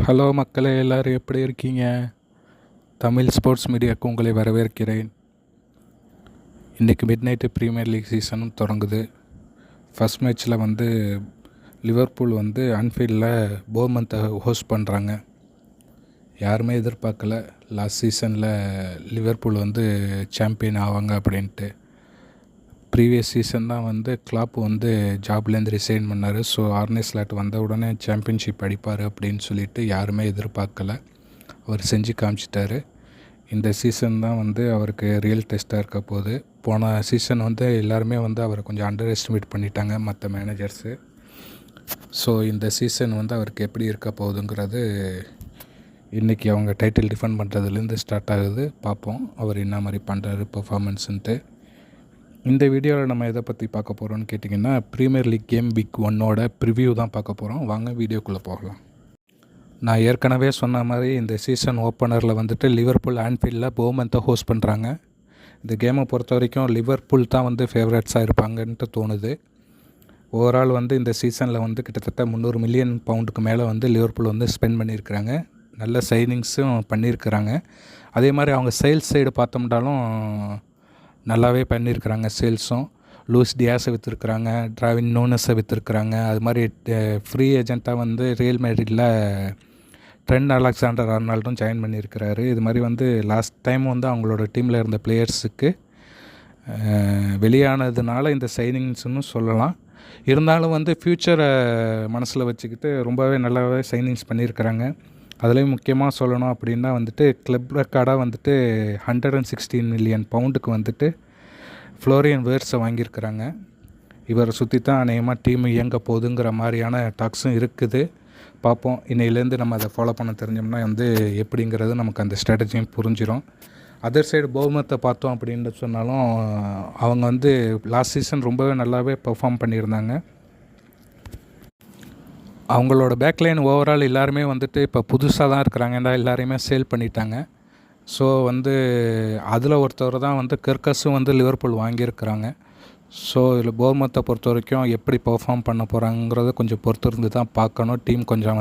Hello மக்களே, எல்லோரும் எப்படி இருக்கீங்க? தமிழ் ஸ்போர்ட்ஸ் மீடியாவுக்கு உங்களை வரவேற்கிறேன். இன்றைக்கி மிட் நைட்டு ப்ரீமியர் லீக் சீசனும் தொடங்குது. ஃபஸ்ட் மேட்ச்சில் லிவர்பூல் அன்ஃபீல்டில் போர்மந்தை ஹோஸ்ட் பண்ணுறாங்க. யாருமே எதிர்பார்க்கல லாஸ்ட் சீசனில் லிவர்பூல் சாம்பியன் ஆவாங்க அப்படின்ட்டு. ப்ரீவியஸ் சீசன் தான் கிளாப் ஜாப்லேருந்து ரிசைன் பண்ணார். ஸோ ஆர்னே ஸ்லாட் வந்த உடனே சாம்பியன்ஷிப் அடிப்பார் அப்படின்னு சொல்லிட்டு யாருமே எதிர்பார்க்கல. அவர் செஞ்சு காமிச்சிட்டாரு. இந்த சீசன் தான் அவருக்கு ரியல் டெஸ்ட்டாக இருக்க போகுது. போன சீசன் எல்லாருமே அவரை கொஞ்சம் அண்டர் எஸ்டிமேட் பண்ணிட்டாங்க மற்ற மேனேஜர்ஸு. ஸோ இந்த சீசன் அவருக்கு எப்படி இருக்க போகுதுங்கிறது இன்றைக்கி அவங்க டைட்டில் டிஃபெண்ட் பண்ணுறதுலேருந்து ஸ்டார்ட் ஆகுது. பார்ப்போம் அவர் என்ன மாதிரி பண்ணுறாரு பர்ஃபார்மன்ஸுன்ட்டு. இந்த வீடியோவில் நம்ம எதை பற்றி பார்க்க போகிறோம்னு கேட்டிங்கன்னா, premier league game week 1 preview தான் பார்க்க போகிறோம். வாங்க வீடியோக்குள்ளே போகலாம். நான் ஏற்கனவே சொன்ன மாதிரி இந்த சீசன் ஓப்பனரில் லிவர்பூல் ஆன்ஃபீல்டில் போர்மந்தை ஹோஸ்ட் பண்ணுறாங்க. இந்த கேமை பொறுத்த வரைக்கும் லிவர்பூல் தான் ஃபேவரட்ஸாக இருப்பாங்கன்ட்டு தோணுது. ஓவரால் இந்த சீசனில் கிட்டத்தட்ட 300 மில்லியன் பவுண்டுக்கு மேலே லிவர்பூல் ஸ்பெண்ட் பண்ணியிருக்கிறாங்க. நல்ல சைனிங்ஸும் பண்ணியிருக்கிறாங்க. அதே மாதிரி அவங்க சேல்ஸ் சைடு பார்த்தோம்னாலும் நல்லாவே பண்ணியிருக்கிறாங்க. சேல்ஸும் லூஸ் டியாஸை விற்றுருக்குறாங்க, டிராவின் நூனஸை விற்றுருக்குறாங்க. அது மாதிரி ஃப்ரீ ஏஜெண்ட்டாக ரியல் மேட்ரிட்டில் ட்ரெண்ட் அலெக்சாண்டர் ஆர்னால்டும் ஜாயின் பண்ணியிருக்கிறாரு. இது மாதிரி லாஸ்ட் டைம் அவங்களோட டீமில் இருந்த பிளேயர்ஸுக்கு வெளியானதுனால இந்த சைனிங்ஸ்னு சொல்லலாம். இருந்தாலும் ஃப்யூச்சரை மனசில் வச்சுக்கிட்டு ரொம்பவே நல்லாவே சைனிங்ஸ் பண்ணியிருக்கிறாங்க. அதுலேயும் முக்கியமாக சொல்லணும் அப்படின்னா கிளப் ரெக்கார்டாக 116 மில்லியன் பவுண்டுக்கு ஃப்ளோரியன் வேர்ட்ஸை வாங்கியிருக்கிறாங்க. இவரை சுற்றி தான் அநேகமாக டீம் இயங்க போகுதுங்கிற மாதிரியான டாக்ஸும் இருக்குது. பார்ப்போம். இன்னையிலேருந்து நம்ம அதை ஃபாலோ பண்ண தெரிஞ்சோம்னா எப்படிங்கிறது நமக்கு அந்த ஸ்ட்ராட்டஜியும் புரிஞ்சிடும். அதர் சைடு போர்மத்தை பார்த்தோம் அப்படின்னு சொன்னாலும் அவங்க லாஸ்ட் சீசன் ரொம்பவே நல்லாவே பெர்ஃபார்ம் பண்ணியிருந்தாங்க. அவங்களோட பேக்லைன் ஓவரால் எல்லாருமே இப்போ புதுசாக தான் இருக்கிறாங்க. எல்லாரையுமே சேல் பண்ணிட்டாங்க. ஸோ அதில் ஒருத்தவர் தான் கெர்கஸும் லிவர்பூல் வாங்கியிருக்கிறாங்க. ஸோ இதில் போர்மத்தை பொறுத்த வரைக்கும் எப்படி பெர்ஃபார்ம் பண்ண போகிறாங்கிறத கொஞ்சம் பொறுத்து இருந்து தான் பார்க்கணும். டீம் கொஞ்சம்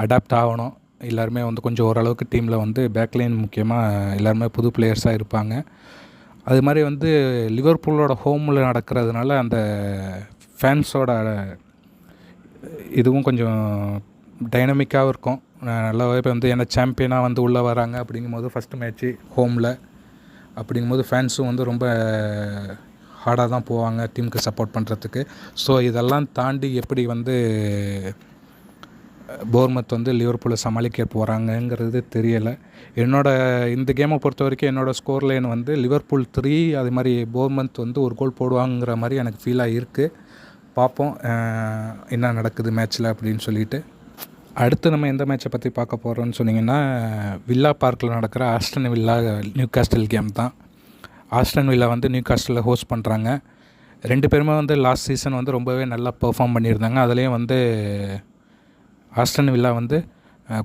அடாப்ட் ஆகணும். எல்லாருமே கொஞ்சம் ஓரளவுக்கு டீமில் பேக்லைன் முக்கியமாக எல்லாருமே புது பிளேயர்ஸாக இருப்பாங்க. அது மாதிரி லிவர்பூலோட ஹோமில் நடக்கிறதுனால அந்த ஃபேன்ஸோட இதுவும் கொஞ்சம் டைனமிக்காகவும் இருக்கும். நல்லாவே இப்போ ஏன்னா சாம்பியனாக உள்ளே வராங்க அப்படிங்கும்போது ஃபஸ்ட்டு மேட்ச்சு ஹோமில் அப்படிங்கும்போது ஃபேன்ஸும் ரொம்ப ஹார்டாக தான் போவாங்க டீமுக்கு சப்போர்ட் பண்ணுறதுக்கு. ஸோ இதெல்லாம் தாண்டி எப்படி போர்மத் லிவர்பூலை சமாளிக்க போகிறாங்கங்கிறது தெரியலை. இந்த கேமை பொறுத்த வரைக்கும் என்னோடய ஸ்கோர் லைன் லிவர்பூல் 3, அது மாதிரி போர்மத் ஒரு கோல் போடுவாங்கிற மாதிரி எனக்கு ஃபீலாக இருக்குது. பார்ப்போம் என்ன நடக்குது மேட்ச்சில் அப்படின்னு சொல்லிட்டு. அடுத்து நம்ம எந்த மேட்சை பற்றி பார்க்க போகிறோன்னு சொன்னிங்கன்னா, வில்லா பார்க்கில் நடக்கிற Aston villa new castle game தான். ஆஸ்டன் வில்லா நியூ காஸ்டலில் ஹோஸ்ட் பண்ணுறாங்க. ரெண்டு பேருமே லாஸ்ட் சீசன் ரொம்பவே நல்லா பெர்ஃபார்ம் பண்ணியிருந்தாங்க. அதுலேயும் Aston Villa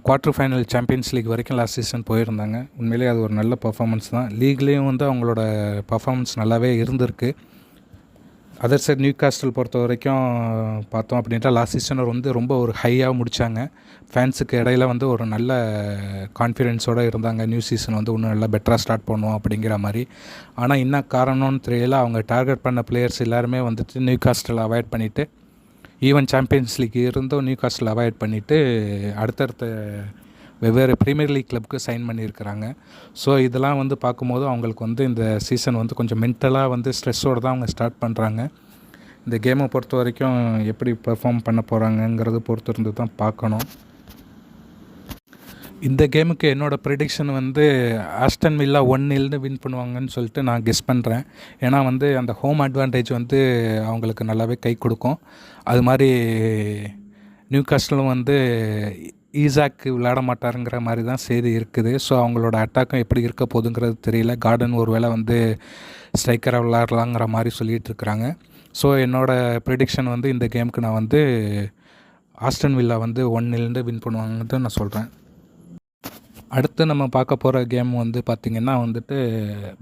quarter final Champions League வரைக்கும் லாஸ்ட் சீசன் போயிருந்தாங்க. உண்மையிலேயே அது ஒரு நல்ல பர்ஃபார்மன்ஸ் தான். லீக்லேயும் அவங்களோட பர்ஃபார்மன்ஸ் நல்லாவே இருந்திருக்கு. அதர் சைட் நியூ காஸ்டல் பொறுத்த வரைக்கும் பார்த்தோம் அப்படின்ட்டா லாஸ்ட் சீசனை ரொம்ப ஒரு ஹையாக முடித்தாங்க. ஃபேன்ஸுக்கு இடையில ஒரு நல்ல கான்ஃபிடென்ஸோடு இருந்தாங்க. நியூ சீசன் இன்னும் நல்லா பெட்டராக ஸ்டார்ட் பண்ணுவோம் அப்படிங்கிற மாதிரி. ஆனால் என்ன காரணம்னு தெரியல, அவங்க டார்கெட் பண்ண பிளேயர்ஸ் எல்லாருமே நியூ காஸ்டல் அவாய்ட் பண்ணிவிட்டு, ஈவன் சாம்பியன்ஸ் லீக் இருந்தும் நியூ காஸ்டல் அவாய்ட் பண்ணிவிட்டு அடுத்தடுத்த வெவ்வேறு ப்ரீமியர் லீக் கிளப்புக்கு சைன் பண்ணியிருக்கிறாங்க. ஸோ இதெல்லாம் பார்க்கும்போது அவங்களுக்கு இந்த சீசன் கொஞ்சம் மென்டலாக ஸ்ட்ரெஸ்ஸோடு தான் அவங்க ஸ்டார்ட் பண்ணுறாங்க. இந்த கேமை பொறுத்த வரைக்கும் எப்படி பெர்ஃபார்ம் பண்ண போகிறாங்கங்கிறது பொறுத்து இருந்து தான் பார்க்கணும். இந்த கேமுக்கு என்னோடய ப்ரெடிக்ஷன் ஆஸ்டன் வில்லா 1-0 வின் பண்ணுவாங்கன்னு சொல்லிட்டு நான் கெஸ் பண்ணுறேன். ஏன்னா அந்த ஹோம் அட்வான்டேஜ் அவங்களுக்கு நல்லாவே கை கொடுக்கும். அது மாதிரி நியூ காஸ்டலும் ஈசாக்கு விளையாட மாட்டாருங்கிற மாதிரி தான் செய்தி இருக்குது. ஸோ அவங்களோட அட்டாக்கும் எப்படி இருக்க போகுதுங்கிறது தெரியல. கார்டன் ஒரு வேளை ஸ்ட்ரைக்கராக விளையாடலாங்கிற மாதிரி சொல்லிகிட்டு இருக்கிறாங்க. ஸோ என்னோடய ப்ரெடிக்ஷன் இந்த கேமுக்கு நான் ஆஸ்டன் வில்லா 1-0 வின் பண்ணுவாங்கன்னு நான் சொல்கிறேன். அடுத்து நம்ம பார்க்க போகிற கேம் பார்த்திங்கன்னா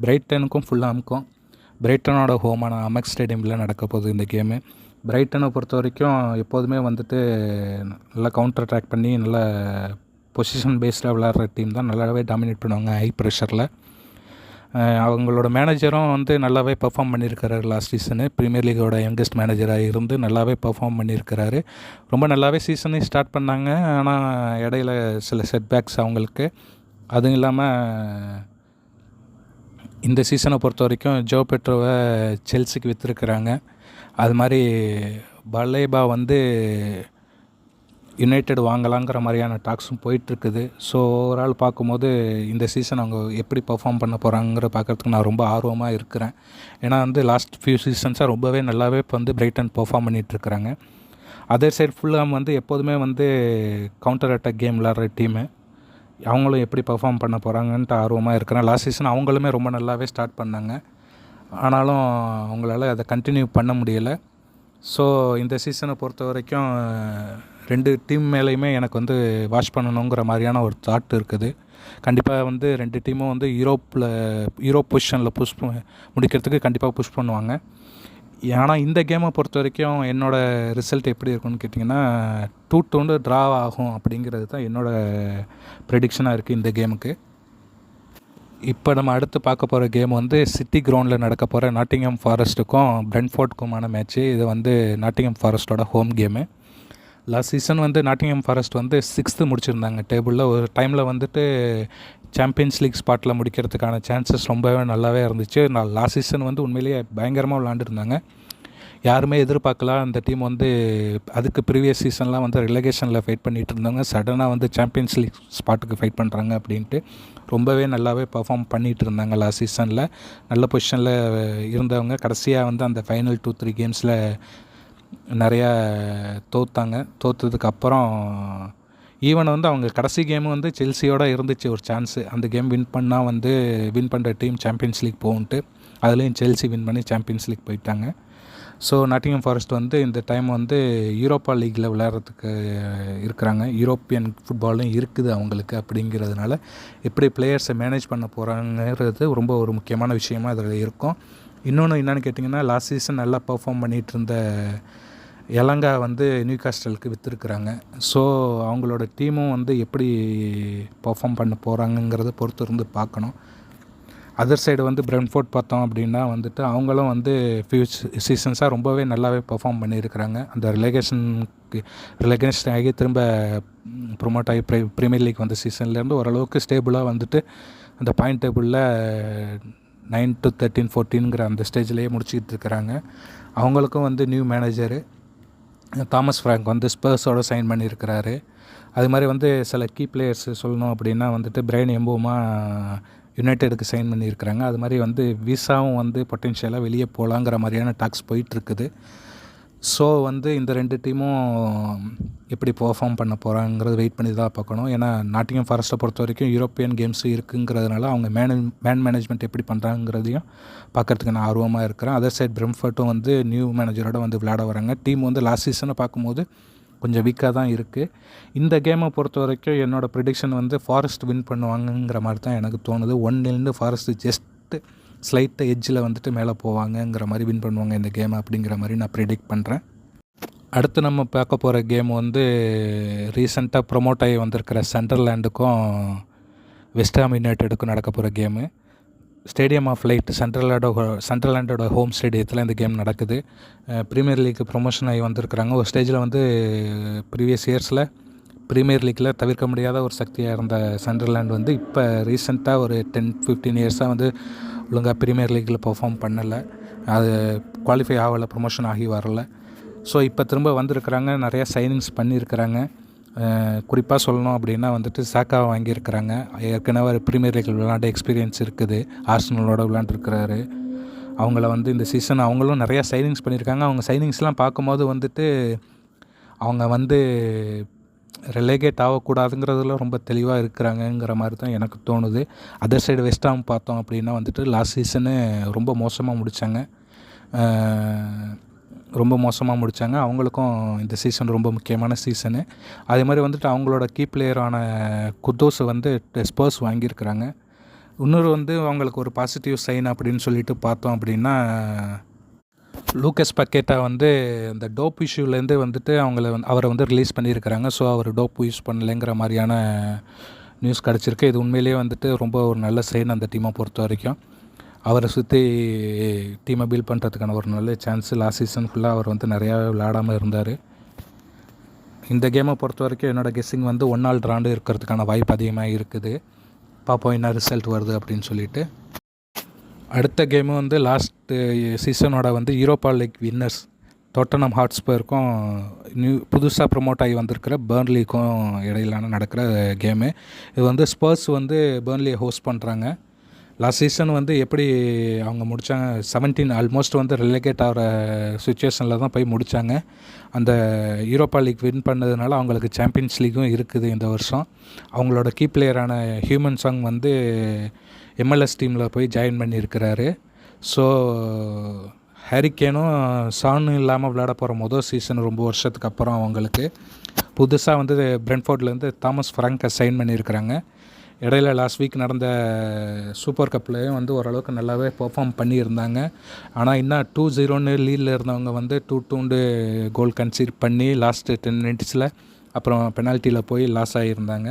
பிரைட்டனுக்கும் ஃபுல்லாமுக்கும் பிரைட்டனோட ஹோமான அமெக்ஸ் ஸ்டேடியமில் நடக்க போகுது இந்த கேமு. பிரைட்டனை பொறுத்த வரைக்கும் எப்போதுமே வந்துட்டு நல்லா கவுண்டர் அட்டாக் பண்ணி நல்லா பொசிஷன் பேஸ்டாக விளையாடுற டீம் தான் நல்லாவே டாமினேட் பண்ணுவாங்க ஹை ப்ரெஷரில். அவங்களோட மேனேஜரும் வந்து நல்லாவே பர்ஃபார்ம் பண்ணியிருக்கிறாரு. லாஸ்ட் சீசனு ப்ரீமியர் லீகோட யங்கஸ்ட் மேனேஜராக இருந்து நல்லாவே பர்ஃபார்ம் பண்ணியிருக்கிறாரு. ரொம்ப நல்லாவே சீசனே ஸ்டார்ட் பண்ணாங்க. ஆனால் இடையில சில செட்பேக்ஸ் அவங்களுக்கு. அதுவும் இல்லாமல் இந்த சீசனை பொறுத்த வரைக்கும் ஜோ பெட்ரோவை செல்சிக்கு விற்றுருக்குறாங்க. அது மாதிரி பலேபா வந்து யுனைடெட் வாங்கலாங்கிற மாதிரியான டாக்ஸும் போயிட்டுருக்குது. ஸோ ஓவரால் பார்க்கும்போது இந்த சீசன் அவங்க எப்படி பர்ஃபார்ம் பண்ண போகிறாங்கிற பார்க்குறதுக்கு நான் ரொம்ப ஆர்வமாக இருக்கிறேன். ஏன்னா வந்து லாஸ்ட் ஃபியூ சீசன்ஸாக ரொம்பவே நல்லாவே இப்போ வந்து பிரைட்டன் பர்ஃபார்ம் பண்ணிகிட்ருக்குறாங்க. அதர் சைட் ஃபுல்லாக வந்து எப்போதுமே வந்து கவுண்டர் அட்டாக் கேம் விளாட்ற டீமு. அவங்களும் எப்படி பர்ஃபார்ம் பண்ண போகிறாங்கன்ட்டு ஆர்வமாக இருக்கிறேன். லாஸ்ட் சீசன் அவங்களுமே ரொம்ப நல்லாவே ஸ்டார்ட் பண்ணாங்க. ஆனாலும் அவங்களால அதை கண்டினியூ பண்ண முடியலை. ஸோ இந்த சீசனை பொறுத்த வரைக்கும் 2 டீம் மேலேயுமே எனக்கு வந்து வாட்ச் பண்ணணுங்கிற மாதிரியான ஒரு தாட் இருக்குது. கண்டிப்பாக வந்து 2 டீமும் வந்து யூரோப் பொசிஷனில் முடிக்கிறதுக்கு கண்டிப்பாக புஷ் பண்ணுவாங்க. ஆனால் இந்த கேமை பொறுத்த வரைக்கும் என்னோடய ரிசல்ட் எப்படி இருக்குன்னு கேட்டிங்கன்னா 2-2 ட்ரா ஆகும் அப்படிங்கிறது தான் என்னோடய ப்ரெடிக்ஷனாக இருக்குது இந்த கேமுக்கு. இப்போ நம்ம அடுத்து பார்க்க போகிற கேம் வந்து சிட்டி கிரவுண்டில் நடக்க போகிற நாட்டிங்ஹாம் ஃபாரஸ்ட்டுக்கும் பிரென்ட்ஃபோர்டுக்குமான மேட்ச்சு. இது வந்து நாட்டிங்ஹாம் ஃபாரஸ்ட்டோட ஹோம் கேமு. லாஸ்ட் சீசன் வந்து நாட்டிங்ஹாம் ஃபாரஸ்ட் வந்து 6th முடிச்சிருந்தாங்க டேபிளில். ஒரு டைமில் வந்துட்டு சாம்பியன்ஸ் லீக் ஸ்பாட்டில் முடிக்கிறதுக்கான சான்சஸ் ரொம்பவே நல்லாவே இருந்துச்சு. லாஸ்ட் சீசன் வந்து உண்மையிலேயே பயங்கரமாக விளாண்டுருந்தாங்க. யாருமே எதிர்பார்க்கலாம் அந்த டீம் வந்து அதுக்கு ப்ரீவியஸ் சீசன்லாம் வந்து ரிலகேஷனில் ஃபைட் பண்ணிகிட்டு இருந்தாங்க. சடனாக வந்து சாம்பியன்ஸ் லீக் ஸ்பாட்டுக்கு ஃபைட் பண்ணுறாங்க அப்படின்ட்டு ரொம்பவே நல்லாவே பர்ஃபார்ம் பண்ணிகிட்டு இருந்தாங்க. லாஸ்ட் சீசனில் நல்ல பொசிஷனில் இருந்தவங்க கடைசியாக வந்து அந்த ஃபைனல் 2-3 கேம்ஸில் நிறையா தோற்றதுக்கப்புறம் ஈவன் வந்து அவங்க கடைசி கேமு வந்து செல்சியோடு இருந்துச்சு ஒரு சான்ஸு. அந்த கேம் வின் பண்ணுற டீம் சாம்பியன்ஸ் லீக் போகுன்ட்டு. அதுலேயும் செல்சி வின் பண்ணி சாம்பியன்ஸ் லீக் போயிட்டாங்க. ஸோ நாட்டிங்ஹாம் ஃபாரஸ்ட் வந்து இந்த டைம் வந்து யூரோப்பா லீக்கில் விளையாடுறதுக்கு இருக்கிறாங்க. யூரோப்பியன் ஃபுட்பாலும் இருக்குது அவங்களுக்கு. அப்படிங்கிறதுனால எப்படி பிளேயர்ஸை மேனேஜ் பண்ண போகிறாங்கிறது ரொம்ப ஒரு முக்கியமான விஷயமாக அதில் இருக்கும். இன்னொன்று என்னென்னு கேட்டிங்கன்னா லாஸ்ட் சீசன் நல்லா பர்ஃபார்ம் பண்ணிகிட்டு இருந்த எலங்கா வந்து நியூகாஸ்டலுக்கு விற்றுருக்குறாங்க. ஸோ அவங்களோட டீமும் வந்து எப்படி பர்ஃபார்ம் பண்ண போகிறாங்கங்கிறத பொறுத்து இருந்து பார்க்கணும். அதர் சைடு வந்து பிரென்ட்ஃபோர்ட் பார்த்தோம் அப்படின்னா வந்துட்டு அவங்களும் வந்து ஃபியூ சீசன்ஸாக ரொம்பவே நல்லாவே பர்ஃபார்ம் பண்ணியிருக்கிறாங்க. அந்த ரிலகேஷன் ஆகி திரும்ப ப்ரொமோட் ஆகி ப்ரீமியர் லீக் வந்த சீசன்லேருந்து ஓரளவுக்கு ஸ்டேபிளாக வந்துட்டு அந்த பாயிண்ட் டேபிளில் 9 to 13, 14ங்கிற அந்த ஸ்டேஜ்லேயே முடிச்சுக்கிட்டு இருக்கிறாங்க. அவங்களுக்கும் வந்து நியூ மேனேஜரு தாமஸ் ஃப்ராங்க் வந்து ஸ்பர்ஸோடு சைன் பண்ணியிருக்கிறாரு. அது மாதிரி வந்து சில கீ பிளேயர்ஸ் சொல்லணும் அப்படின்னா வந்துட்டு பிரைன் எம்போமா யுனைடெடுக்கு சைன் பண்ணியிருக்கிறாங்க. அது மாதிரி வந்து விசாவும் வந்து பொட்டென்ஷியலாக வெளியே போகலாங்கிற மாதிரியான டாக்ஸ் போயிட்டுருக்குது. ஸோ வந்து இந்த 2 டீமும் எப்படி பர்ஃபார்ம் பண்ண போகிறாங்கிறது வெயிட் பண்ணி தான் பார்க்கணும். ஏன்னா நாட்டிங்ஹாம் ஃபாரஸ்ட்டை பொறுத்த வரைக்கும் யூரோப்பியன் கேம்ஸு இருக்குங்கிறதுனால அவங்க மேனேஜ்மெண்ட் எப்படி பண்ணுறாங்கிறதையும் பார்க்குறதுக்கு நான் ஆர்வமாக இருக்கிறேன். அதர் சைட் பிரென்ட்ஃபோர்டும் வந்து நியூ மேனேஜரோட வந்து விளையாட வராங்க. டீம் வந்து லாஸ்ட் சீசனை பார்க்கும்போது கொஞ்சம் வீக்காக தான் இருக்குது. இந்த கேமை பொறுத்த வரைக்கும் என்னோடய ப்ரிடிக்ஷன் வந்து ஃபாரஸ்ட் வின் பண்ணுவாங்கங்கிற மாதிரி தான் எனக்கு தோணுது. 1-0 ஃபாரஸ்ட் ஜஸ்ட்டு ஸ்லைட்டாக எட்ஜில் வந்துட்டு மேலே போவாங்கங்கிற மாதிரி வின் பண்ணுவாங்க இந்த கேமை அப்படிங்கிற மாதிரி நான் ப்ரிடிக்ட் பண்ணுறேன். அடுத்து நம்ம பார்க்க போகிற கேம் வந்து ரீசெண்டாக ப்ரொமோட் ஆகி வந்திருக்கிற சண்டர்லேண்டுக்கும் வெஸ்ட்ஹாம் யுனைடெடுக்கும் நடக்க போகிற கேமு. ஸ்டேடியம் ஆஃப் லைட் சண்டர்லேண்டோட ஹோம் ஸ்டேடியத்தில் இந்த கேம் நடக்குது. ப்ரீமியர் லீக் ப்ரொமோஷன் ஆகி வந்திருக்கிறாங்க. ஒரு ஸ்டேஜில் வந்து ப்ரீவியஸ் இயர்ஸில் ப்ரீமியர் லீக்கில் தவிர்க்க முடியாத ஒரு சக்தியாக இருந்த சண்டர்லேண்ட் வந்து இப்போ ரீசெண்டாக ஒரு 10-15 இயர்ஸாக வந்து ஒழுங்காக ப்ரீமியர் லீக்கில் பர்ஃபார்ம் பண்ணலை. அது குவாலிஃபை ஆகலை, ப்ரொமோஷன் ஆகி வரல. ஸோ இப்போ திரும்ப வந்திருக்கிறாங்க. நிறையா சைனிங்ஸ் பண்ணியிருக்கிறாங்க. குறிப்பாக சொல்லணும் அப்படின்னா வந்துட்டு சாக்காவை வாங்கியிருக்கிறாங்க. ஏற்கனவே ஒரு ப்ரீமியர் லீக்கில் விளையாண்ட எக்ஸ்பீரியன்ஸ் இருக்குது. ஆர்சனலோட விளையாண்டுருக்கிறாரு. அவங்கள வந்து இந்த சீசன் அவங்களும் நிறையா சைனிங்ஸ் பண்ணியிருக்காங்க. அவங்க சைனிங்ஸ்லாம் பார்க்கும்போது வந்துட்டு அவங்க வந்து ரெலேகேட் ஆகக்கூடாதுங்கிறதுல ரொம்ப தெளிவாக இருக்கிறாங்கங்கிற மாதிரி தான் எனக்கு தோணுது. அதர் சைடு வெஸ்ட்ஹாம் பார்த்தோம் அப்படின்னா வந்துட்டு லாஸ்ட் சீசனு ரொம்ப மோசமாக முடித்தாங்க. அவங்களுக்கும் இந்த சீசன் ரொம்ப முக்கியமான சீசனு. அதே மாதிரி வந்துட்டு அவங்களோட கீ பிளேயரான குர்தோஸை வந்து ஸ்பர்ஸ் வாங்கியிருக்கிறாங்க. இன்னொரு வந்து அவங்களுக்கு ஒரு பாசிட்டிவ் சைன் அப்படின்னு சொல்லிட்டு பார்த்தோம் அப்படின்னா லூக்கஸ் பக்கேட்டா வந்து இந்த டோப் இஷ்யூலேருந்து வந்துட்டு அவரை வந்து ரிலீஸ் பண்ணியிருக்கிறாங்க. ஸோ அவர் டோப் யூஸ் பண்ணலைங்கிற மாதிரியான நியூஸ் கிடச்சிருக்கு. இது உண்மையிலேயே வந்துட்டு ரொம்ப ஒரு நல்ல சைன் அந்த டீமை பொறுத்த வரைக்கும். அவரை சுற்றி டீமை பில்ட் பண்ணுறதுக்கான ஒரு நல்ல சான்ஸு. லாஸ்ட் சீசன் ஃபுல்லாக அவர் வந்து நிறையா விளையாடாமல் இருந்தார். இந்த கேமை பொறுத்த வரைக்கும் என்னோடய கெஸ்ஸிங் வந்து 1 நாள் ட்ராண்டு இருக்கிறதுக்கான வாய்ப்பு அதிகமாக இருக்குது. பார்ப்போம் என்ன ரிசல்ட் வருது அப்படின்னு சொல்லிட்டு. அடுத்த கேமு வந்து லாஸ்ட்டு சீசனோட வந்து யூரோப்பா லீக் வின்னர்ஸ் டோட்டனம் ஹாட்ஸ்பருக்கும் புதுசாக ப்ரொமோட் ஆகி வந்திருக்கிற பர்ன்லிக்கும் இடையிலான நடக்கிற கேமு. இது வந்து ஸ்பர்ஸ் வந்து பர்ன்லியை ஹோஸ்ட் பண்ணுறாங்க. லாஸ்ட் சீசன் வந்து எப்படி அவங்க முடித்தாங்க, 17 ஆல்மோஸ்ட் வந்து ரிலேகேட் ஆகிற சுச்சுவேஷனில் தான் போய் முடித்தாங்க. அந்த யூரோப்பா லீக் வின் பண்ணதுனால அவங்களுக்கு சாம்பியன்ஸ் லீக்கும் இருக்குது இந்த வருஷம். அவங்களோட கீ பிளேயரான ஹியூமன் சாங் வந்து MLS டீமில் போய் ஜாயின் பண்ணியிருக்கிறாரு. ஸோ ஹாரிகேனும் சானும் இல்லாமல் விளையாட போகிற மொதல் சீசன் ரொம்ப வருஷத்துக்கு அப்புறம் அவங்களுக்கு புதுசாக வந்து பிரென்ஃபோர்ட்லேருந்து தாமஸ் ஃப்ராங்கை சைன் பண்ணியிருக்கிறாங்க. இடையில லாஸ்ட் வீக் நடந்த சூப்பர் கப்லேயும் வந்து ஓரளவுக்கு நல்லாவே பெர்ஃபார்ம் பண்ணியிருந்தாங்க. ஆனால் இன்னும் 2-0 லீடில் இருந்தவங்க வந்து 2-2 கோல் கன்சீட் பண்ணி லாஸ்ட்டு 10 மினிட்ஸில் அப்புறம் பெனால்ட்டியில் போய் லாஸ் ஆகியிருந்தாங்க.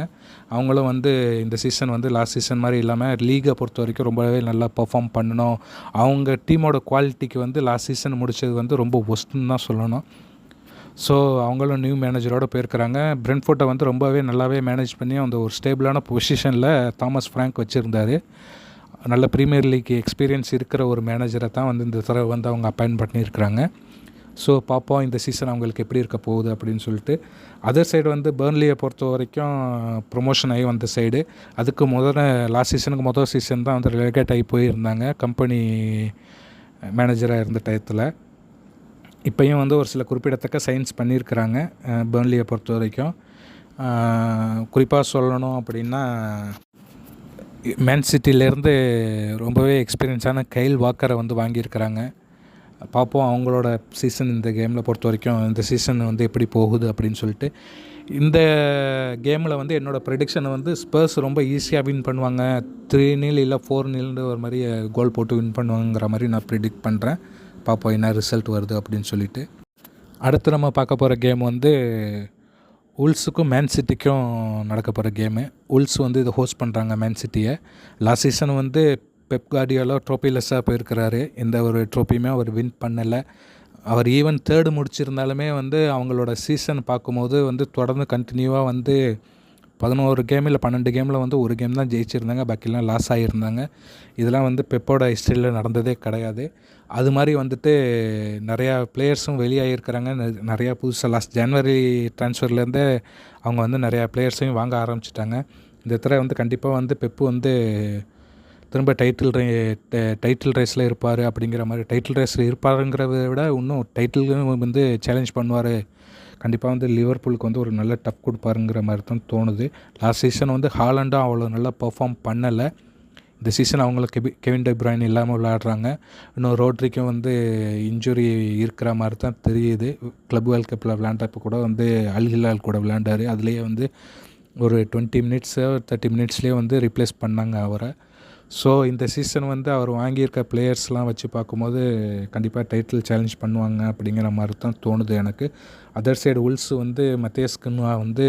அவங்களும் வந்து இந்த சீசன் வந்து லாஸ்ட் சீசன் மாதிரி இல்லாமல் லீகை பொறுத்த வரைக்கும் ரொம்பவே நல்லா பெர்ஃபார்ம் பண்ணணும். அவங்க டீமோட குவாலிட்டிக்கு வந்து லாஸ்ட் சீசன் முடித்தது வந்து ரொம்ப ஒஸ்ட்டுன்னு தான் சொல்லணும். ஸோ அவங்களும் நியூ மேனேஜரோடு போயிருக்கிறாங்க. பிரென்ஃபோர்ட்டை வந்து ரொம்பவே நல்லாவே மேனேஜ் பண்ணி அந்த ஒரு ஸ்டேபிளான பொசிஷனில் தாமஸ் ஃப்ராங்க் வச்சுருந்தார். நல்ல ப்ரீமியர் லீக் எக்ஸ்பீரியன்ஸ் இருக்கிற ஒரு மேனேஜரை தான் வந்து இந்த தடவை வந்து அவங்க அப்பாயின்ட் பண்ணியிருக்கிறாங்க. ஸோ பார்ப்போம் இந்த சீசன் அவங்களுக்கு எப்படி இருக்க போகுது அப்படின்னு சொல்லிட்டு. அதர் சைடு வந்து பர்ன்லியை பொறுத்த வரைக்கும் ப்ரொமோஷன் ஆகி வந்த சைடு. அதுக்கு லாஸ்ட் சீசனுக்கு முதல் சீசன் தான் வந்து ரிலேகேட் ஆகி போயிருந்தாங்க கம்பெனி மேனேஜராக இருந்த டயத்தில். இப்போயும் வந்து ஒரு சில குறிப்பிடத்தக்க சைன்ஸ் பண்ணியிருக்கிறாங்க பர்ன்லியை பொறுத்த வரைக்கும். குறிப்பாக சொல்லணும் அப்படின்னா மேன் சிட்டிலேருந்து ரொம்பவே எக்ஸ்பீரியன்ஸான கைல் வாக்கரை வந்து வாங்கியிருக்கிறாங்க. பார்ப்போம் அவங்களோட சீசன் இந்த கேமில் பொறுத்த வரைக்கும் இந்த சீசன் வந்து எப்படி போகுது அப்படின்னு சொல்லிட்டு. இந்த கேமில் வந்து என்னோடய ப்ரெடிக்ஷனை வந்து ஸ்பர்ஸ் ரொம்ப ஈஸியாக வின் பண்ணுவாங்க. 3-0 இல்லை 4-0 ஒரு மாதிரி கோல் போட்டு வின் பண்ணுவாங்கிற மாதிரி நான் ப்ரிடிக்ட் பண்ணுறேன். பார்ப்போம் என்ன ரிசல்ட் வருது அப்படின்னு சொல்லிட்டு. அடுத்து நம்ம பார்க்க போகிற கேம் வந்து உல்ஸுக்கும் மேன் சிட்டிக்கும் நடக்க போகிற கேமு. உல்ஸ் வந்து இதை ஹோஸ்ட் பண்ணுறாங்க மேன் சிட்டியை. லாஸ்ட் சீசன் வந்து பெப் கார்டியோலா ட்ரோஃபிலெஸ்ஸாக போயிருக்கிறாரு. எந்த ஒரு ட்ரோஃபியுமே அவர் வின் பண்ணலை. அவர் ஈவன் 3rd முடிச்சிருந்தாலுமே வந்து அவங்களோட சீசன் பார்க்கும்போது வந்து தொடர்ந்து கண்டினியூவாக வந்து 11 கேம் இல்லை 12 கேமில் வந்து ஒரு கேம் தான் ஜெயிச்சிருந்தாங்க, பாக்கிலாம் லாஸ் ஆகியிருந்தாங்க. இதெல்லாம் வந்து பெப்போட ஹிஸ்ட்ரியில் நடந்ததே கிடையாது. அது மாதிரி வந்துட்டு நிறையா பிளேயர்ஸும் வெளியாகிருக்கிறாங்க. நிறையா புதுசாக லாஸ்ட் ஜனவரி ட்ரான்ஸ்ஃபர்லேருந்தே அவங்க வந்து நிறையா பிளேயர்ஸையும் வாங்க ஆரம்பிச்சிட்டாங்க. இந்த தடவை வந்து கண்டிப்பாக வந்து பெப்பு வந்து திரும்ப டைட்டில் ரேஸில் இருப்பார் அப்படிங்கிற மாதிரி. டைட்டில் ரேஸில் இருப்பாருங்கிறத விட இன்னும் டைட்டிலும் வந்து சேலஞ்ச் பண்ணுவார். கண்டிப்பாக வந்து லிவர்பூலுக்கு வந்து ஒரு நல்ல டஃப் கொடுப்பாருங்கிற மாதிரி தான் தோணுது. லாஸ்ட் சீசன் வந்து ஹாலண்டும் அவ்வளோ நல்லா பெர்ஃபார்ம் பண்ணலை. இந்த சீசன் அவங்களுக்கு கெவின் டி ப்ரூய்ன் இல்லாமல் விளையாடுறாங்க. இன்னும் ரோட்ரிக்கும் வந்து இன்ஜுரி இருக்கிற மாதிரி தான் தெரியுது. கிளப் வேர்ல்ட் கப்பில் விளையாண்டப்போ கூட வந்து அல் ஹிலால் கூட விளையாண்டார். அதுலேயே வந்து ஒரு 20 மினிட்ஸோ 30 மினிட்ஸ்லேயே வந்து ரீப்ளேஸ் பண்ணாங்க அவரை. ஸோ இந்த சீசன் வந்து அவர் வாங்கியிருக்க பிளேயர்ஸ்லாம் வச்சு பார்க்கும்போது கண்டிப்பாக டைட்டில் சேலஞ்ச் பண்ணுவாங்க அப்படிங்கிற மாதிரி தான் தோணுது எனக்கு. அதர் சைடு உல்ஸ் வந்து மத்தேஸ் குன்ஹா வந்து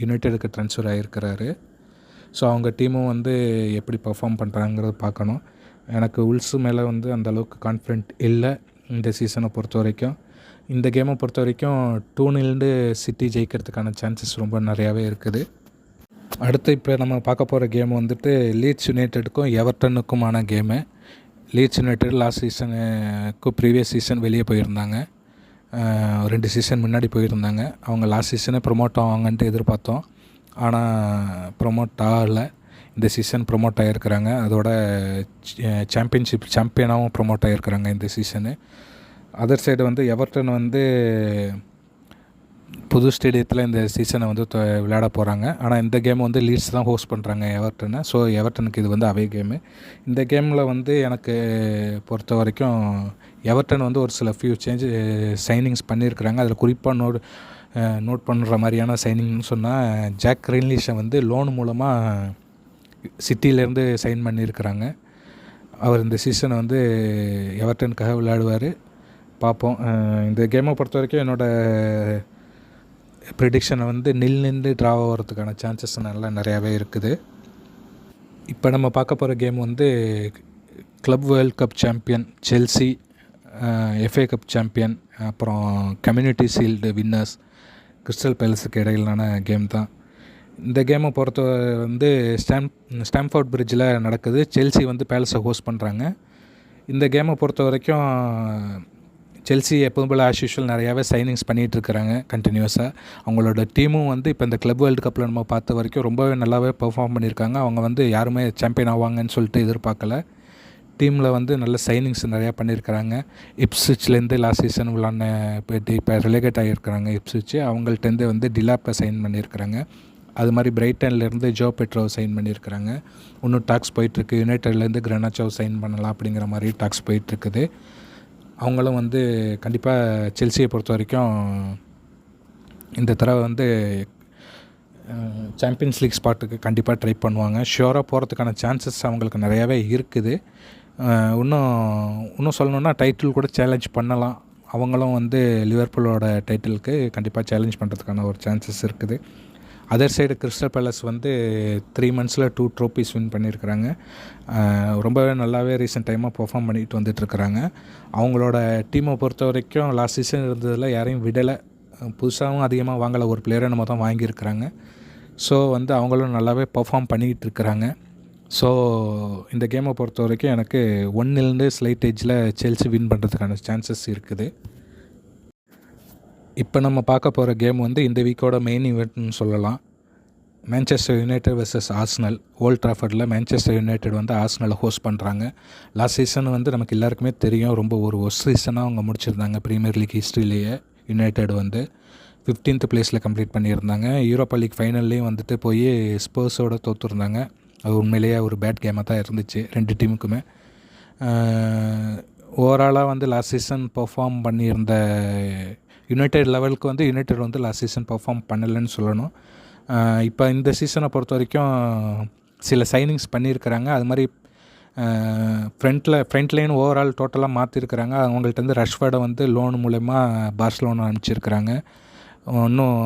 யுனைடெடுக்கு ட்ரான்ஸ்ஃபர் ஆகியிருக்கிறாரு. ஸோ அவங்க டீமும் வந்து எப்படி பர்ஃபார்ம் பண்ணுறாங்கிறத பார்க்கணும். எனக்கு உல்ஸு மேலே வந்து அந்தளவுக்கு கான்ஃபிடென்ட் இல்லை இந்த சீசனை பொறுத்த வரைக்கும். இந்த கேமை பொறுத்த வரைக்கும் 2-0 சிட்டி ஜெயிக்கிறதுக்கான சான்சஸ் ரொம்ப நிறையாவே இருக்குது. அடுத்து இப்போ நம்ம பார்க்க போகிற கேம் வந்துட்டு லீட்ஸ் யுனைடெடுக்கும் எவர்டனுக்குமான கேமு. லீட்ஸ் யுனைடெட் லாஸ்ட் சீசனுக்கு ப்ரீவியஸ் சீசன் வெளியே போயிருந்தாங்க. 2 சீசன் முன்னாடி போயிருந்தாங்க. அவங்க லாஸ்ட் சீசனே ப்ரொமோட் ஆவாங்கன்ட்டு எதிர்பார்த்தோம். ஆனால் ப்ரொமோட் ஆகலை. இந்த சீசன் ப்ரொமோட் ஆகியிருக்கிறாங்க. அதோட சாம்பியனாகவும் ப்ரொமோட் ஆகியிருக்கிறாங்க இந்த சீசனு. அதர் சைடு வந்து எவர்டன் வந்து புது ஸ்டேடியத்தில் இந்த சீசனை வந்து விளையாட போகிறாங்க. ஆனால் இந்த கேம் வந்து லீட்ஸ் தான் ஹோஸ்ட் பண்ணுறாங்க எவர்டனை. ஸோ எவர்டனுக்கு இது வந்து அவே கேமு. இந்த கேமில் வந்து எனக்கு பொறுத்த வரைக்கும் எவர்டன் வந்து ஒரு சில சைனிங்ஸ் பண்ணியிருக்கிறாங்க. அதில் குறிப்பாக நோட் பண்ணுற மாதிரியான சைனிங்னு சொன்னால் ஜாக் கிரீலிஷை வந்து லோன் மூலமாக சிட்டியிலேருந்து சைன் பண்ணியிருக்கிறாங்க. அவர் இந்த சீசனை வந்து எவர்டனுக்காக விளையாடுவார். பார்ப்போம். இந்த கேமை பொறுத்த வரைக்கும் என்னோடய ப்ரிடிக்ஷனை வந்து நின்று ட்ரா ஆகிறதுக்கான சான்சஸ் நல்லா நிறையாவே இருக்குது. இப்போ நம்ம பார்க்க போகிற கேம் வந்து club world cup champion Chelsea, FA cup champion, அப்புறம் கம்யூனிட்டி ஷீல்டு வின்னர்ஸ் கிறிஸ்டல் பேலஸுக்கு இடையிலான கேம் தான். இந்த கேமை பொறுத்த வந்து ஸ்டாம்ஃபோர்ட் பிரிட்ஜில் நடக்குது. செல்சி வந்து பேலஸை ஹோஸ்ட் பண்ணுறாங்க. இந்த கேமை பொறுத்த வரைக்கும் செல்சி எப்போதும் போல் ஆஸ் யூஷுவல் நிறையாவே சைனிங்ஸ் பண்ணிகிட்ருக்கிறாங்க கண்டினியூஸாக. அவங்களோட டீமும் வந்து இப்போ இந்த கிளப் வேர்ல்டு கப்பில் நம்ம பார்த்த வரைக்கும் ரொம்பவே நல்லாவே பெர்ஃபார்ம் பண்ணியிருக்காங்க. அவங்க வந்து யாருமே சாம்பியன் ஆவாங்கன்னு சொல்லிட்டு எதிர்பார்க்கல. டீமில் வந்து நல்ல சைனிங்ஸ் நிறையா பண்ணியிருக்கிறாங்க. இப்ஸ்விச்லேருந்து லாஸ்ட் சீசன் விளாட்ன இப்போ ரிலேகேட் ஆகியிருக்கிறாங்க. இப்ஸ்விட்ச் அவங்கள்ட்டேருந்து வந்து டிலாப்பை சைன் பண்ணியிருக்கிறாங்க. அது மாதிரி பிரைட்டன்லேருந்து ஜோ பெட்ரோவை சைன் பண்ணியிருக்கிறாங்க. இன்னும் டாக்ஸ் போயிட்டுருக்கு. யுனைட்டட்லேருந்து கிரனாச்சோவை சைன் பண்ணலாம் அப்படிங்கிற மாதிரி டாக்ஸ் போயிட்டுருக்குது. அவங்களும் வந்து கண்டிப்பாக செல்சியை பொறுத்த வரைக்கும் இந்த தடவை வந்து சாம்பியன்ஸ் லீக் ஸ்பாட்டுக்கு கண்டிப்பாக ட்ரை பண்ணுவாங்க. ஷியோராக போகிறதுக்கான சான்சஸ் அவங்களுக்கு நிறையாவே இருக்குது. இன்னும் சொல்லணுன்னா டைட்டில் கூட சேலஞ்ச் பண்ணலாம். அவங்களும் வந்து லிவர்பூலோட டைட்டிலுக்கு கண்டிப்பாக சேலஞ்ச் பண்ணுறதுக்கான ஒரு சான்சஸ் இருக்குது. அதர் சைடு கிறிஸ்டல் பேலஸ் வந்து 3 monthஸில் 2 ட்ரோஃபீஸ் வின் பண்ணியிருக்கிறாங்க. ரொம்பவே நல்லாவே ரீசெண்ட் டைமாக பெர்ஃபார்ம் பண்ணிட்டு வந்துட்டுருக்குறாங்க. அவங்களோட டீமை பொறுத்த வரைக்கும் லாஸ்ட் சீசன் இருந்ததில் யாரையும் விடலை. புதுசாகவும் அதிகமாக வாங்கலை. ஒரு பிளேயரை நம்ம தான் வாங்கியிருக்கிறாங்க. ஸோ வந்து அவங்களும் நல்லாவே பெர்ஃபார்ம் பண்ணிக்கிட்டு இருக்கிறாங்க. ஸோ இந்த கேமை பொறுத்த வரைக்கும் எனக்கு 1-0 ஸ்லைட் எட்ஜில் செல்சி வின் பண்ணுறதுக்கான சான்சஸ் இருக்குது. இப்போ நம்ம பார்க்க போகிற கேம் வந்து இந்த வீக்கோட மெயின் ஈவெண்ட்னு சொல்லலாம். Manchester United versus Arsenal. Old ட்ராஃபர்டில் மான்செஸ்டர் யுனைடெட் வந்து ஆர்சனலை ஹோஸ்ட் பண்ணுறாங்க. லாஸ்ட் சீசன் வந்து நமக்கு எல்லாருக்குமே தெரியும், ரொம்ப ஒரு ஒஸ்ட் சீசனாக அவங்க முடிச்சிருந்தாங்க. ப்ரீமியர் லீக் ஹிஸ்ட்ரியிலேயே யுனைடெட் வந்து 15th பிளேஸில் கம்ப்ளீட் பண்ணியிருந்தாங்க. யூரோப்பா லீக் ஃபைனல்லையும் வந்துட்டு போய் ஸ்பர்ஸோடு தோற்றுருந்தாங்க. அது உண்மையிலேயே ஒரு பேட் கேமாக தான் இருந்துச்சு 2 டீமுக்குமே. ஓவராலாக வந்து லாஸ்ட் சீசன் பெர்ஃபார்ம் பண்ணியிருந்த யுனைடெட் லெவலுக்கு வந்து யுனைடெட் வந்து லாஸ்ட் சீசன் பெர்ஃபார்ம் பண்ணலைன்னு சொல்லணும். இப்போ இந்த சீசனை பொறுத்த வரைக்கும் சில சைனிங்ஸ் பண்ணியிருக்கிறாங்க. அது மாதிரி ஃப்ரண்ட் லைன் ஓவரால் டோட்டலாக மாற்றிருக்கிறாங்க. அவங்கள்ட்ட வந்து ரஷ்வர்டை வந்து லோன் மூலயமா பார்சலோனா அனுப்பிச்சிருக்கிறாங்க. இன்னும்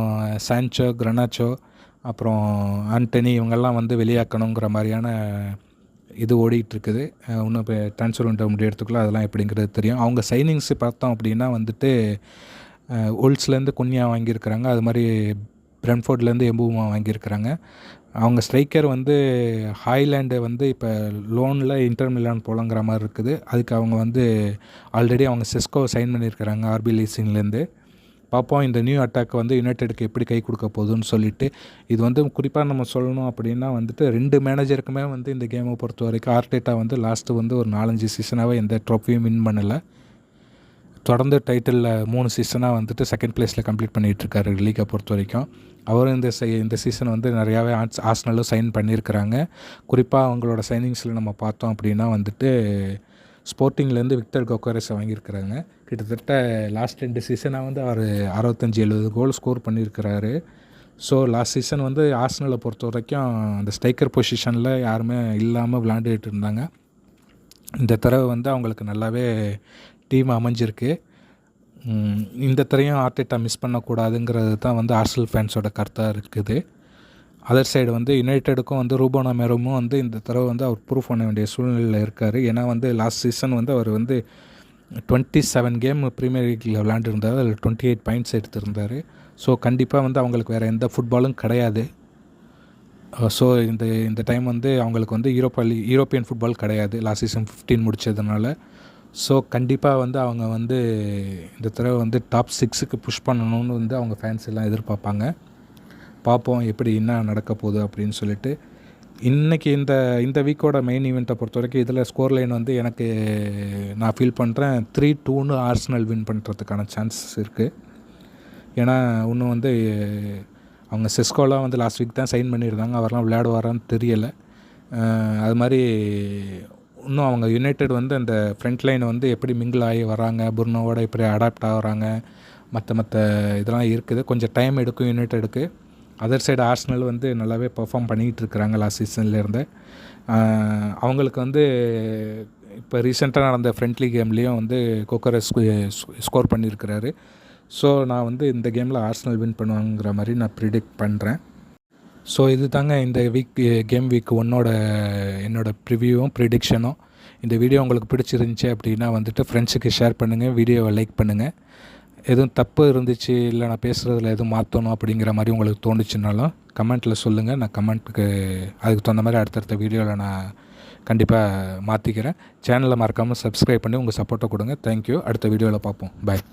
சான்ச்சோ, கிரனாச்சோ, அப்புறம் ஆண்டனி இவங்கெல்லாம் வந்து வெளியாக்கணுங்கிற மாதிரியான இது ஓடிட்டுருக்குது. இன்னும் இப்போ ட்ரான்ஸ்ஃபர் விண்டோ முடியறதுக்குள்ளே அதெல்லாம் எப்படிங்கிறது தெரியும். அவங்க சைனிங்ஸ் பார்த்தோம் அப்படின்னா வந்துட்டு ஓல்ஸ்லேருந்து குன்யா வாங்கியிருக்கிறாங்க. அது மாதிரி பிரென்ஃபோர்ட்லேருந்து எம்பூமா வாங்கியிருக்கிறாங்க. அவங்க ஸ்ட்ரைக்கர் வந்து ஹாய்லேண்டு வந்து இப்போ லோனில் இன்டர் மிலான் போலங்கிற மாதிரி இருக்குது. அதுக்கு அவங்க வந்து ஆல்ரெடி அவங்க செஸ்கோவை சைன் பண்ணியிருக்கிறாங்க ஆர்பி லீசிங்லேருந்து. பார்ப்போம் இந்த நியூ அட்டாக் வந்து யுனைடெடுக்கு எப்படி கை கொடுக்க போகுதுன்னு சொல்லிட்டு. இது வந்து குறிப்பாக நம்ம சொல்லணும் அப்படின்னா வந்துட்டு 2 மேனேஜருக்குமே வந்து இந்த கேமை பொறுத்த வரைக்கும் ஆர்டேட்டா வந்து லாஸ்ட்டு வந்து ஒரு 4-5 சீசனாகவே எந்த ட்ரோஃபியும் வின் பண்ணலை. தொடர்ந்து டைட்டிலில் 3 சீசனாக வந்துட்டு செகண்ட் பிளேஸில் கம்ப்ளீட் பண்ணிகிட்ருக்காரு லீக்கை பொறுத்த வரைக்கும். அவரும் இந்த சீசன் வந்து நிறையாவே ஆர்சனலும் சைன் பண்ணியிருக்கிறாங்க. குறிப்பாக அவங்களோட சைனிங்ஸில் நம்ம பார்த்தோம் அப்படின்னா வந்துட்டு ஸ்போர்ட்டிங்லேருந்து விக்டர் கோக்கரஸை வாங்கியிருக்கிறாங்க. கிட்டத்தட்ட லாஸ்ட் 2 சீசனாக வந்து அவர் 65-70 கோல் ஸ்கோர் பண்ணியிருக்கிறாரு. ஸோ லாஸ்ட் சீசன் வந்து ஆர்சனலை பொறுத்த வரைக்கும் அந்த ஸ்ட்ரைக்கர் பொசிஷனில் யாருமே இல்லாமல் விளாண்டுட்டு இருந்தாங்க. இந்த தடவை வந்து அவங்களுக்கு நல்லாவே டீம் அமைஞ்சிருக்கு. இந்த தடவையும் ஆர்டேட்டா மிஸ் பண்ணக்கூடாதுங்கிறது தான் வந்து ஆர்சனல் ஃபேன்ஸோட கருத்தாக இருக்குது. அதர் சைடு வந்து யுனைடெடுக்கும் வந்து ரூபன் அமோரிமும் வந்து இந்த தடவை வந்து அவர் ப்ரூவ் பண்ண வேண்டிய சூழ்நிலையில் இருக்கார். ஏன்னா வந்து லாஸ்ட் சீசன் வந்து அவர் வந்து 27 கேம் ப்ரீமியர் லீக்கில் விளாண்டுருந்தார். அதில் 28 பாயிண்ட்ஸ் எடுத்திருந்தார். ஸோ கண்டிப்பாக வந்து அவங்களுக்கு வேறு எந்த ஃபுட்பாலும் கிடையாது. ஸோ இந்த டைம் வந்து அவங்களுக்கு வந்து யூரோப்பியன் ஃபுட்பால் கிடையாது லாஸ்ட் சீசன் 15 முடித்ததுனால. ஸோ கண்டிப்பாக வந்து அவங்க வந்து இந்த தடவை வந்து டாப் 6க்கு புஷ் பண்ணணும்னு வந்து அவங்க ஃபேன்ஸ் எல்லாம் எதிர்பார்ப்பாங்க. பார்ப்போம் எப்படி என்ன நடக்க போகுது அப்படின்னு சொல்லிட்டு. இன்றைக்கி இந்த வீக்கோட மெயின் ஈவெண்ட்டை பொறுத்த வரைக்கும் இதில் ஸ்கோர் லைன் வந்து எனக்கு நான் ஃபீல் பண்ணுறேன் 3-2ன்னு ஆர்சனல் வின் பண்ணுறதுக்கான சான்சஸ் இருக்குது. ஏன்னா இன்னும் வந்து அவங்க செஸ்கோலாம் வந்து லாஸ்ட் வீக் தான் சைன் பண்ணியிருந்தாங்க. அவரெல்லாம் விளையாடுவாரான்னு தெரியலை. அது மாதிரி இன்னும் அவங்க யுனைடெட் வந்து அந்த ஃப்ரண்ட் லைனை வந்து எப்படி மிங்கிள் ஆகி வராங்க, புர்னோவோட எப்படி அடாப்ட் ஆகிறாங்க, மற்ற இதெல்லாம் இருக்குது. கொஞ்சம் டைம் எடுக்கும் யுனைடெடுக்கு. அதர் சைடு ஆர்சனல் வந்து நல்லாவே பெர்ஃபார்ம் பண்ணிக்கிட்டு இருக்கிறாங்க லாஸ்ட் சீசன்லேருந்து. அவங்களுக்கு வந்து இப்போ ரீசெண்டாக நடந்த ஃப்ரெண்ட்லி கேம்லேயும் வந்து கோக்கரஸ் ஸ்கோர் பண்ணியிருக்கிறாரு. ஸோ நான் வந்து இந்த கேமில் ஆர்சனல் வின் பண்ணுவாங்கிற மாதிரி நான் ப்ரிடிக்ட் பண்ணுறேன். ஸோ இது தாங்க இந்த கேம் வீக் 1 என்னோடய ப்ரிவியூவும் ப்ரிடிக்ஷனும். இந்த வீடியோ உங்களுக்கு பிடிச்சிருந்துச்சி அப்படின்னா வந்துட்டு ஃப்ரெண்ட்ஸுக்கு ஷேர் பண்ணுங்கள், வீடியோவை லைக் பண்ணுங்கள். எதுவும் தப்பு இருந்துச்சு, இல்லை நான் பேசுகிறதுல எதுவும் மாற்றணும் அப்படிங்கிற மாதிரி உங்களுக்கு தோணுச்சுனாலும் கமெண்ட்டில் சொல்லுங்கள். நான் கமெண்ட்டுக்கு அதுக்கு தகுந்த மாதிரி அடுத்தடுத்த வீடியோவில் நான் கண்டிப்பாக மாற்றிக்கிறேன். சேனலை மறக்காமல் சப்ஸ்கிரைப் பண்ணி உங்கள் சப்போர்ட்டை கொடுங்க. தேங்க்யூ. அடுத்த வீடியோவில் பார்ப்போம். பாய்.